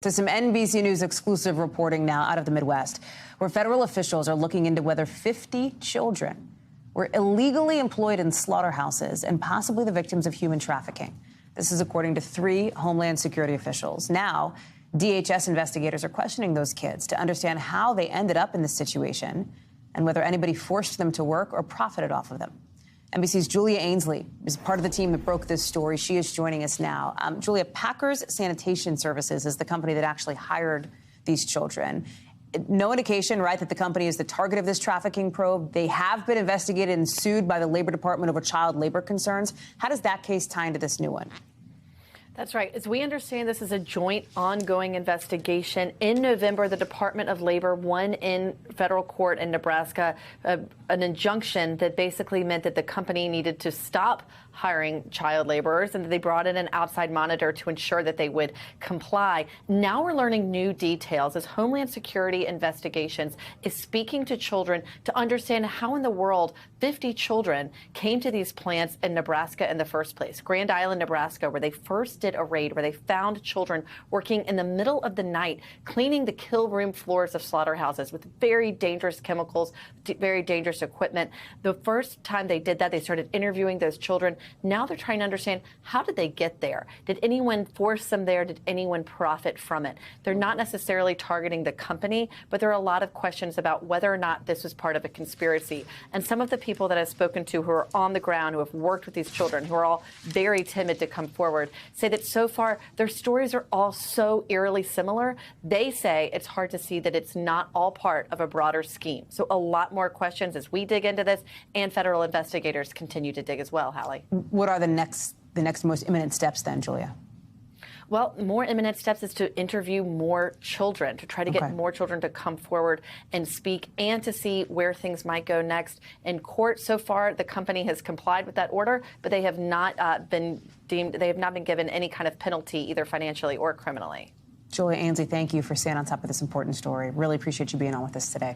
To some NBC News exclusive reporting now out of the Midwest, where federal officials are looking into whether 50 children were illegally employed in slaughterhouses and possibly the victims of human trafficking. This is according to 3 Homeland Security officials. Now, DHS investigators are questioning those kids to understand how they ended up in this situation and whether anybody forced them to work or profited off of them. NBC's Julia Ainsley is part of the team that broke this story. She is joining us now. Julia, Packers Sanitation Services is the company that actually hired these children. No indication, right, that the company is the target of this trafficking probe. They have been investigated and sued by the Labor Department over child labor concerns. How does that case tie into this new one? That's right. As we understand, this is a joint ongoing investigation. In November, the Department of Labor won in federal court in Nebraska an injunction that basically meant that the company needed to stop hiring child laborers, and that they brought in an outside monitor to ensure that they would comply. Now we're learning new details as Homeland Security Investigations is speaking to children to understand how in the world 50 children came to these plants in Nebraska in the first place. Grand Island, Nebraska, where they first did a raid, where they found children working in the middle of the night, cleaning the kill room floors of slaughterhouses with very dangerous chemicals, very dangerous equipment. The first time they did that, they started interviewing those children. Now they're trying to understand, how did they get there? Did anyone force them there? Did anyone profit from it? They're not necessarily targeting the company, but there are a lot of questions about whether or not this was part of a conspiracy. And some of the people that I've spoken to who are on the ground, who have worked with these children, who are all very timid to come forward, say that so far their stories are all so eerily similar. They say it's hard to see that it's not all part of a broader scheme. So a lot more questions as we dig into this, and federal investigators continue to dig as well, Hallie. What are the next most imminent steps then, Julia? Well, more imminent steps is to interview more children, to try to get more children to come forward and speak, and to see where things might go next in court. So far, the company has complied with that order, but they have not been given any kind of penalty, either financially or criminally. Julia Ainsley, thank you for staying on top of this important story. Really appreciate you being on with us today.